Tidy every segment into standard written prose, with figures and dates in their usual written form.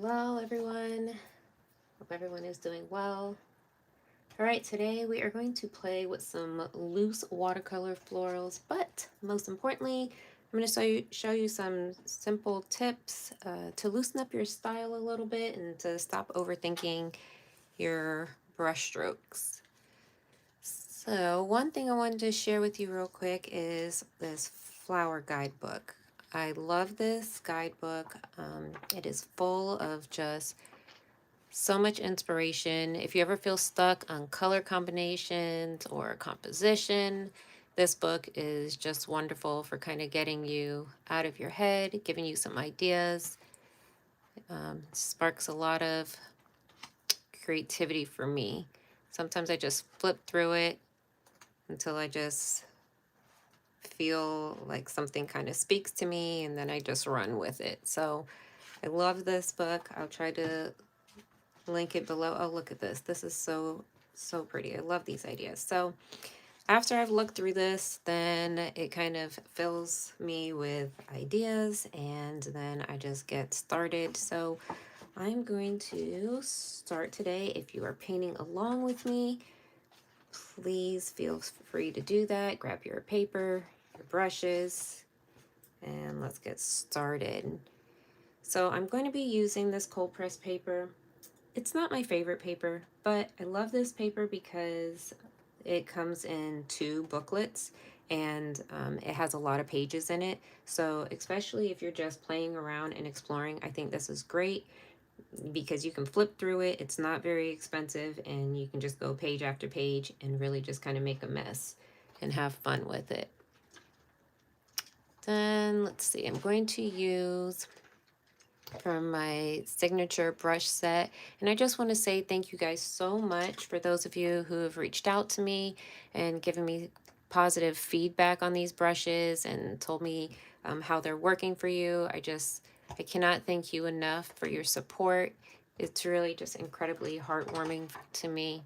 Hello, everyone. Hope everyone is doing well. All right, today we are going to play with some loose watercolor florals, but most importantly, I'm going to show you some simple tips to loosen up your style a little bit and to stop overthinking your brush strokes. So one thing I wanted to share with you real quick is this flower guidebook. I love this guidebook. It is full of just so much inspiration. If you ever feel stuck on color combinations or composition, this book is just wonderful for kind of getting you out of your head, giving you some ideas. Sparks a lot of creativity for me. Sometimes I just flip through it until I just feel like something kind of speaks to me, and then I just run with it. So I love this book. I'll try to link it below. Oh, look at this. This is so pretty. I love these ideas. So after I've looked through this, then it kind of fills me with ideas, and then I just get started. So I'm going to start today. If you are painting along with me, please feel free to do that. Grab your paper, your brushes, and let's get started. So I'm going to be using this cold press paper. It's not my favorite paper, but I love this paper because it comes in two booklets, and it has a lot of pages in it. So especially if you're just playing around and exploring, I think this is great because you can flip through it. It's not very expensive, and you can just go page after page and really just kind of make a mess and have fun with it. Then let's see, I'm going to use from my signature brush set. And I just want to say thank you guys so much for those of you who have reached out to me and given me positive feedback on these brushes and told me how they're working for you. I cannot thank you enough for your support. It's really just incredibly heartwarming to me.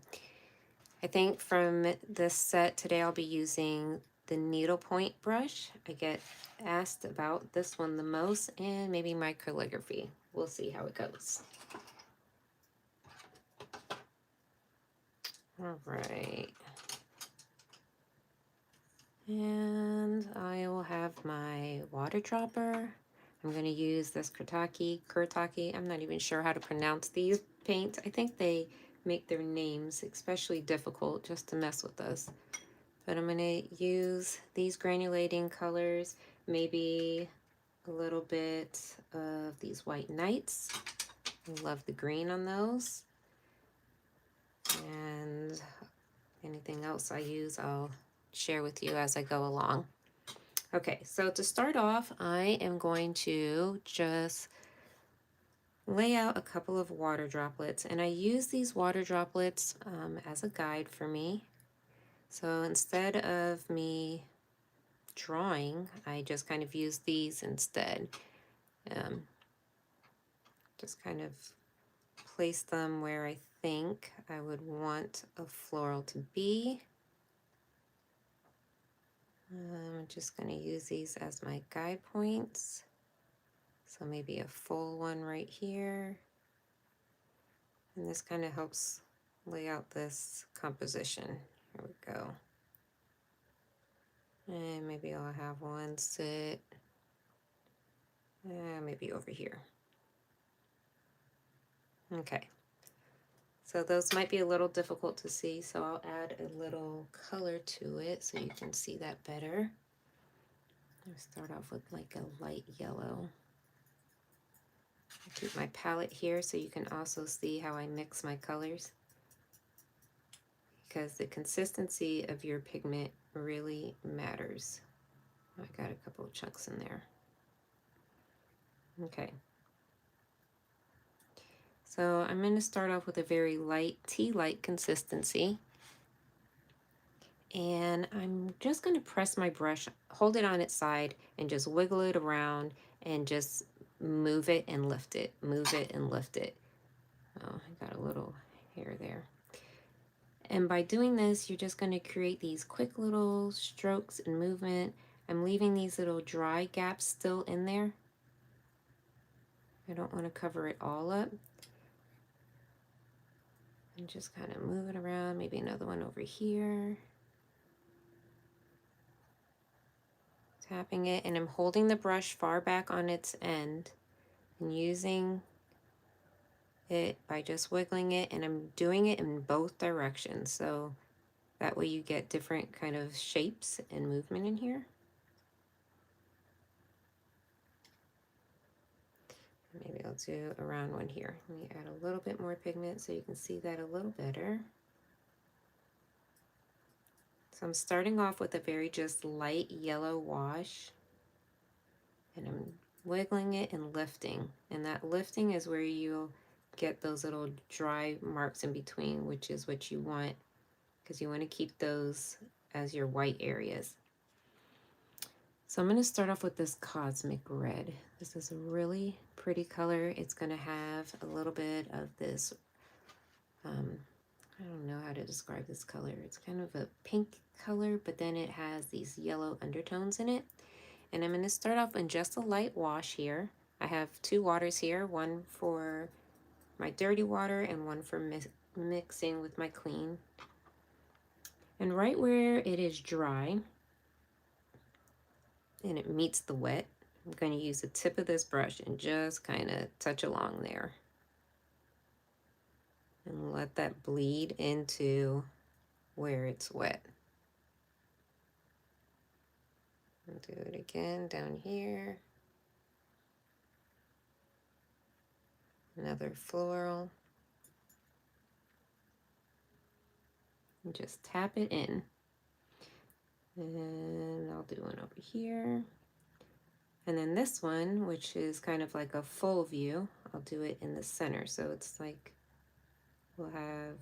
I think from this set today I'll be using the needlepoint brush. I get asked about this one the most, and maybe my calligraphy. We'll see how it goes. All right. And I will have my Waterdropper. I'm going to use this Kuretake. I'm not even sure how to pronounce these paints. I think they make their names especially difficult just to mess with us. But I'm going to use these granulating colors, maybe a little bit of these white knights. I love the green on those. And anything else I use, I'll share with you as I go along. Okay, so to start off, I am going to just lay out a couple of water droplets. And I use these water droplets as a guide for me. So instead of me drawing, I just kind of use these instead. Just kind of place them where I think I would want a floral to be. I'm just going to use these as my guide points. So maybe a full one right here. And this kind of helps lay out this composition. Here we go. And maybe I'll have one sit maybe over here. Okay. So those might be a little difficult to see, so I'll add a little color to it so you can see that better. I'll start off with like a light yellow. I keep my palette here so you can also see how I mix my colors, because the consistency of your pigment really matters. I got a couple of chunks in there. Okay. So I'm going to start off with a very light tea-light consistency. And I'm just going to press my brush, hold it on its side, and just wiggle it around and just move it and lift it, move it and lift it. Oh, I got a little hair there. And by doing this, you're just going to create these quick little strokes and movement. I'm leaving these little dry gaps still in there. I don't want to cover it all up. And just kind of move it around. Maybe another one over here. Tapping it, and I'm holding the brush far back on its end and using it by just wiggling it, and I'm doing it in both directions. So that way you get different kind of shapes and movement in here. Maybe I'll do a round one here. Let me add a little bit more pigment so you can see that a little better. So I'm starting off with a very just light yellow wash, and I'm wiggling it and lifting. And that lifting is where you'll get those little dry marks in between, which is what you want, because you want to keep those as your white areas. So I'm going to start off with this Cosmic Red. This is a really pretty color. It's going to have a little bit of this, I don't know how to describe this color. It's kind of a pink color, but then it has these yellow undertones in it. And I'm going to start off in just a light wash here. I have two waters here, one for my dirty water and one for mixing with my clean. And right where it is dry, and it meets the wet, I'm going to use the tip of this brush and just kind of touch along there. And let that bleed into where it's wet. And do it again down here. Another floral. And just tap it in. And I'll do one over here. And then this one, which is kind of like a full view, I'll do it in the center. So it's like we'll have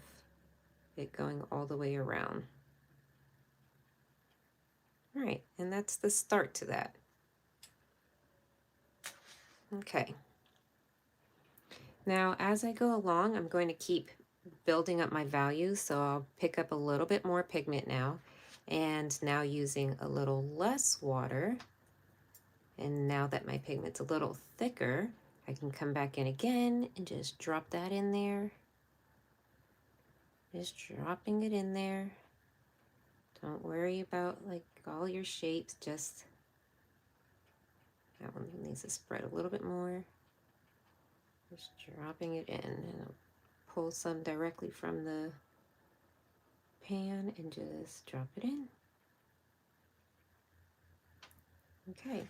it going all the way around. All right, and that's the start to that. Okay. Now, as I go along, I'm going to keep building up my values. So I'll pick up a little bit more pigment now, and now using a little less water. And now that my pigment's a little thicker, I can come back in again and just drop that in there. Just dropping it in there. Don't worry about like all your shapes, just that one needs to spread a little bit more. Just dropping it in, and I'll pull some directly from the pan and just drop it in. Okay.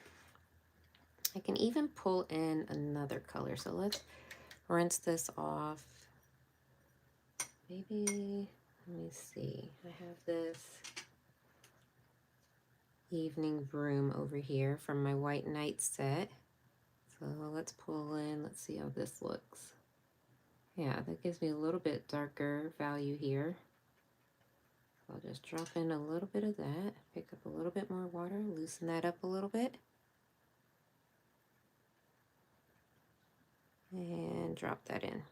I can even pull in another color. So let's rinse this off. Maybe, let me see. I have this Evening Broom over here from my White Night set. So let's pull in, let's see how this looks. Yeah, that gives me a little bit darker value here. So I'll just drop in a little bit of that, pick up a little bit more water, loosen that up a little bit. And drop that in.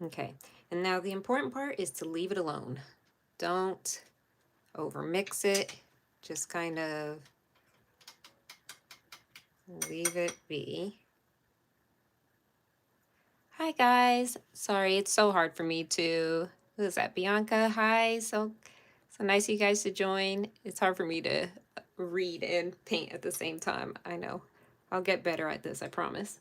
Okay, and now the important part is to leave it alone. Don't over mix it, just kind of leave it be. Hi guys, sorry it's so hard for me to, who is that, Bianca? Hi, so nice of you guys to join. It's hard for me to read and paint at the same time. I know, I'll get better at this, I promise.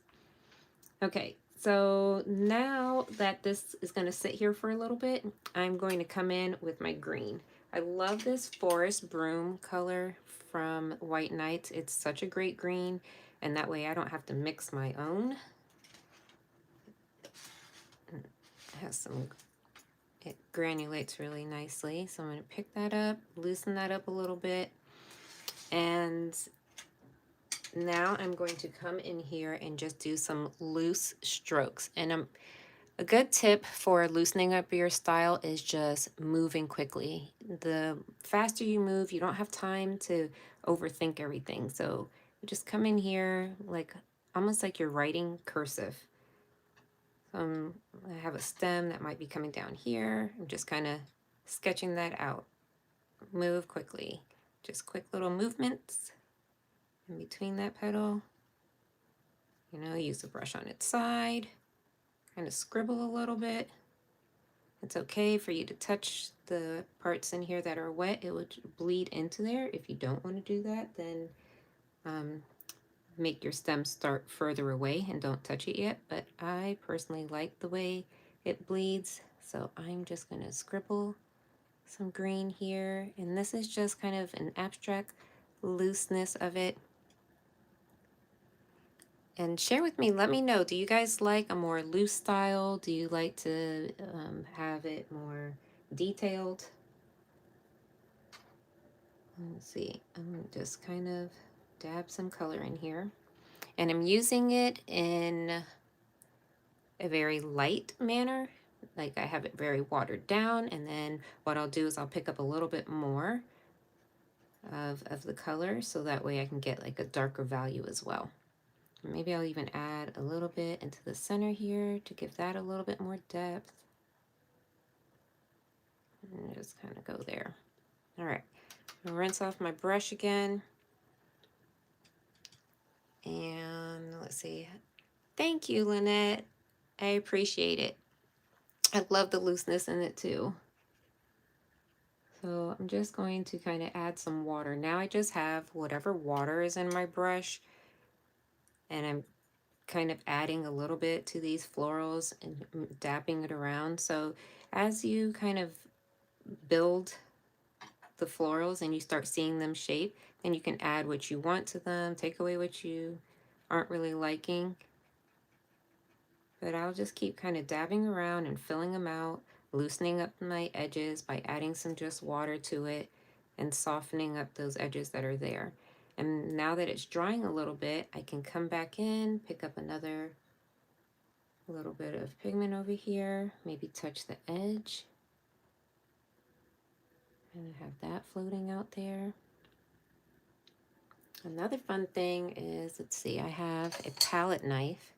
Okay, so now that this is going to sit here for a little bit, I'm going to come in with my green. I love this Forest Broom color from White Nights. It's such a great green, and that way I don't have to mix my own. It has some, it granulates really nicely. So I'm going to pick that up, loosen that up a little bit, and now I'm going to come in here and just do some loose strokes. And a good tip for loosening up your style is just moving quickly. The faster you move, you don't have time to overthink everything. So you just come in here like almost like you're writing cursive. I have a stem that might be coming down here. I'm just kind of sketching that out. Move quickly. Just quick little movements in between that petal. You know, use the brush on its side, kind of scribble a little bit. It's okay for you to touch the parts in here that are wet. It would bleed into there. If you don't want to do that, then make your stem start further away and don't touch it yet. But I personally like the way it bleeds, so I'm just going to scribble some green here. And this is just kind of an abstract looseness of it. And share with me, let me know, do you guys like a more loose style? Do you like to have it more detailed? Let's see, I'm gonna just kind of dab some color in here. And I'm using it in a very light manner. Like I have it very watered down, and then what I'll do is I'll pick up a little bit more of the color so that way I can get like a darker value as well. Maybe I'll even add a little bit into the center here to give that a little bit more depth. And just kind of go there. All right, I'll rinse off my brush again. And let's see. Thank you, Lynette. I appreciate it. I love the looseness in it too. So I'm just going to kind of add some water. Now I just have whatever water is in my brush, and I'm kind of adding a little bit to these florals and dabbing it around. So as you kind of build the florals and you start seeing them shape, then you can add what you want to them, take away what you aren't really liking. But I'll just keep kind of dabbing around and filling them out, loosening up my edges by adding some just water to it and softening up those edges that are there. And now that it's drying a little bit, I can come back in, pick up another little bit of pigment over here, maybe touch the edge and have that floating out there. Another fun thing is, let's see, I have a palette knife,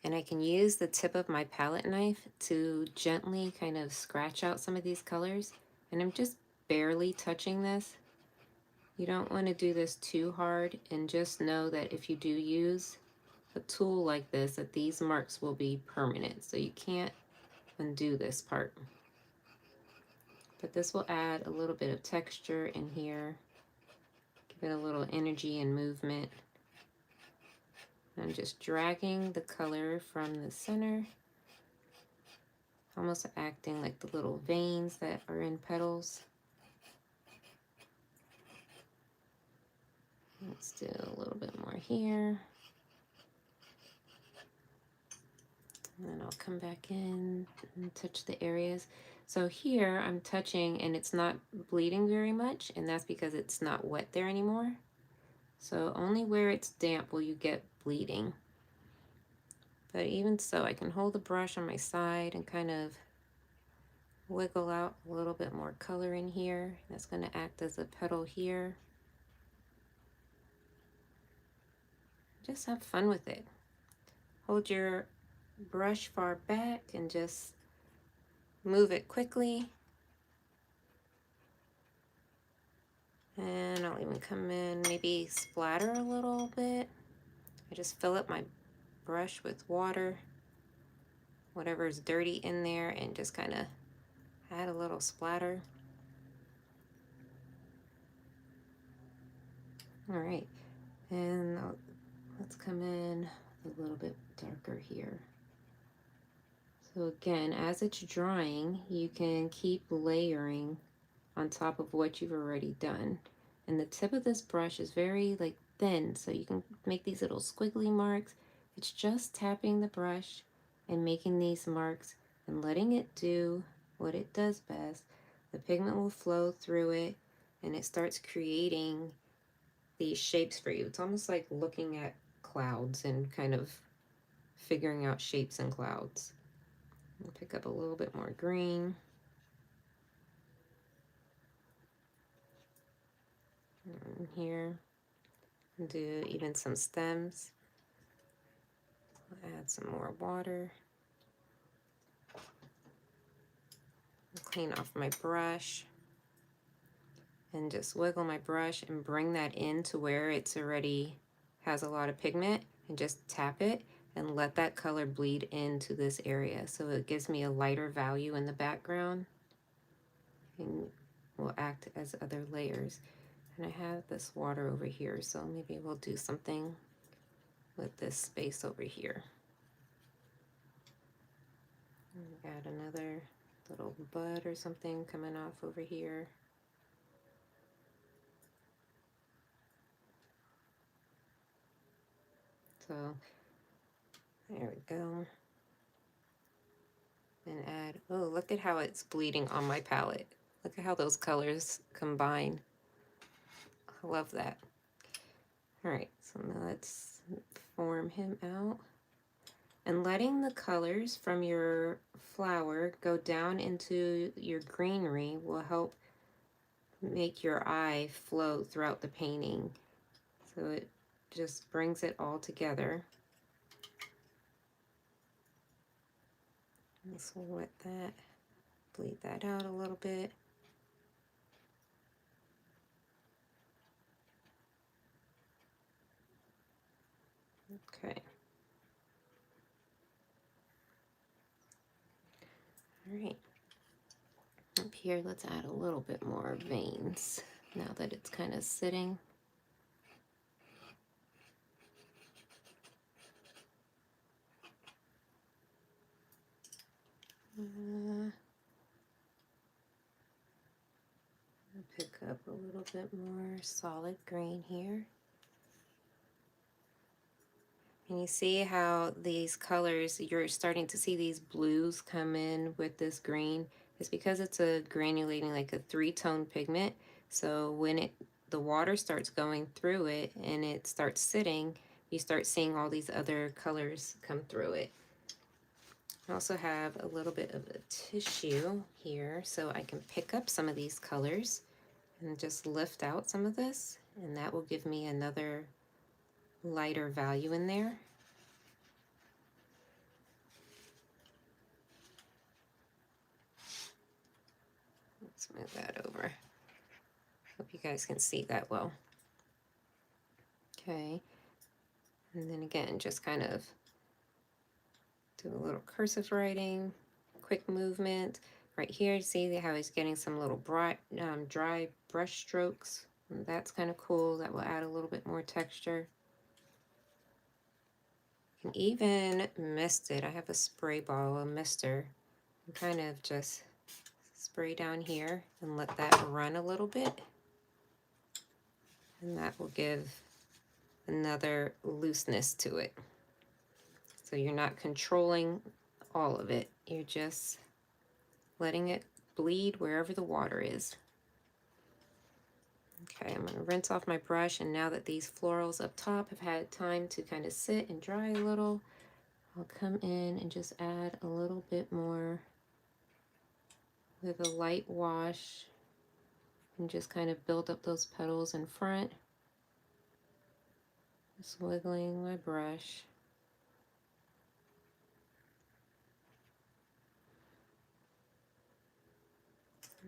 and I can use the tip of my palette knife to gently kind of scratch out some of these colors. And I'm just barely touching this. You don't want to do this too hard, and just know that if you do use a tool like this, that these marks will be permanent. So you can't undo this part. But this will add a little bit of texture in here. Give it a little energy and movement. I'm just dragging the color from the center, almost acting like the little veins that are in petals. Let's do a little bit more here. And then I'll come back in and touch the areas. So here I'm touching and it's not bleeding very much, and that's because it's not wet there anymore. So only where it's damp will you get bleeding. But even so, I can hold the brush on my side and kind of wiggle out a little bit more color in here. That's going to act as a petal here. Just have fun with it. Hold your brush far back and just move it quickly. And I'll even come in, maybe splatter a little bit. I just fill up my brush with water, whatever's dirty in there, and just kind of add a little splatter. All right, and let's come in a little bit darker here. So again, as it's drying, you can keep layering on top of what you've already done. And the tip of this brush is very like thin, so you can make these little squiggly marks. It's just tapping the brush and making these marks and letting it do what it does best. The pigment will flow through it and it starts creating these shapes for you. It's almost like looking at clouds and kind of figuring out shapes in clouds. I'll pick up a little bit more green. And here, and do even some stems. I'll add some more water. I'll clean off my brush and just wiggle my brush and bring that in to where it's already has a lot of pigment. and just tap it and let that color bleed into this area. So it gives me a lighter value in the background and will act as other layers. And I have this water over here, so maybe we'll do something with this space over here. Add another little bud or something coming off over here. So there we go. And add, oh, look at how it's bleeding on my palette. Look at how those colors combine. I love that. All right, so now let's form him out. And letting the colors from your flower go down into your greenery will help make your eye flow throughout the painting. So it just brings it all together. Let's wet that, bleed that out a little bit. Okay. All right. Up here, let's add a little bit more veins now that it's kind of sitting. Pick up a little bit more solid green here. And you see how these colors, you're starting to see these blues come in with this green. It's because it's a granulating, like a 3-tone pigment. So when the water starts going through it and it starts sitting, you start seeing all these other colors come through it. I also have a little bit of a tissue here so I can pick up some of these colors and just lift out some of this, and that will give me another lighter value in there. Let's move that over. Hope you guys can see that well. Okay, and then again, just kind of do a little cursive writing, quick movement. Right here, see how he's getting some little dry brush strokes. And that's kind of cool. That will add a little bit more texture. You can even mist it. I have a spray bottle, a mister. And kind of just spray down here and let that run a little bit. And that will give another looseness to it. So you're not controlling all of it. You're just letting it bleed wherever the water is. Okay, I'm going to rinse off my brush, and now that these florals up top have had time to kind of sit and dry a little, I'll come in and just add a little bit more with a light wash and just kind of build up those petals in front. Just wiggling my brush.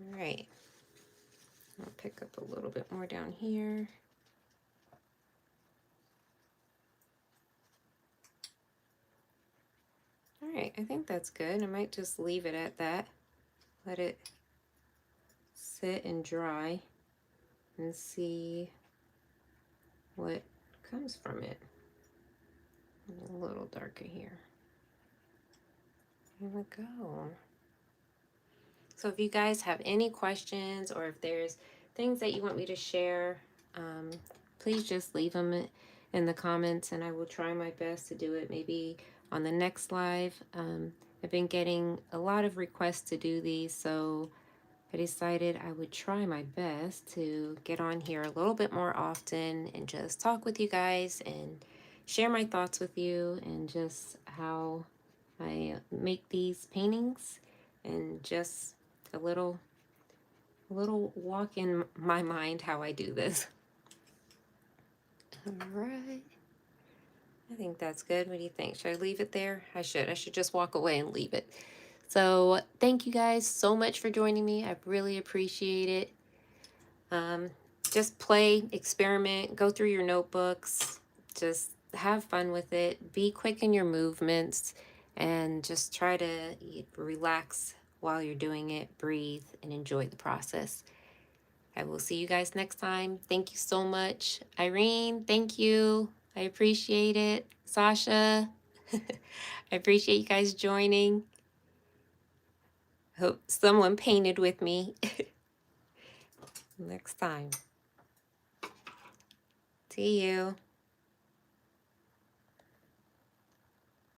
All right, I'll pick up a little bit more down here. All right, I think that's good. I might just leave it at that. Let it sit and dry and see what comes from it. A little darker here. Here we go. So if you guys have any questions or if there's things that you want me to share, please just leave them in the comments and I will try my best to do it maybe on the next live. I've been getting a lot of requests to do these, so I decided I would try my best to get on here a little bit more often and just talk with you guys and share my thoughts with you and just how I make these paintings and just a little walk in my mind how I do this. All right. I think that's good. What do you think? Should I leave it there? I should just walk away and leave it. So thank you guys so much for joining me. I really appreciate it. Just play, experiment, go through your notebooks, just have fun with it. Be quick in your movements and just try to relax while you're doing it. Breathe and enjoy the process. I will see you guys next time. Thank you so much. Irene, thank you. I appreciate it. Sasha, I appreciate you guys joining. Hope someone painted with me. Next time. See you.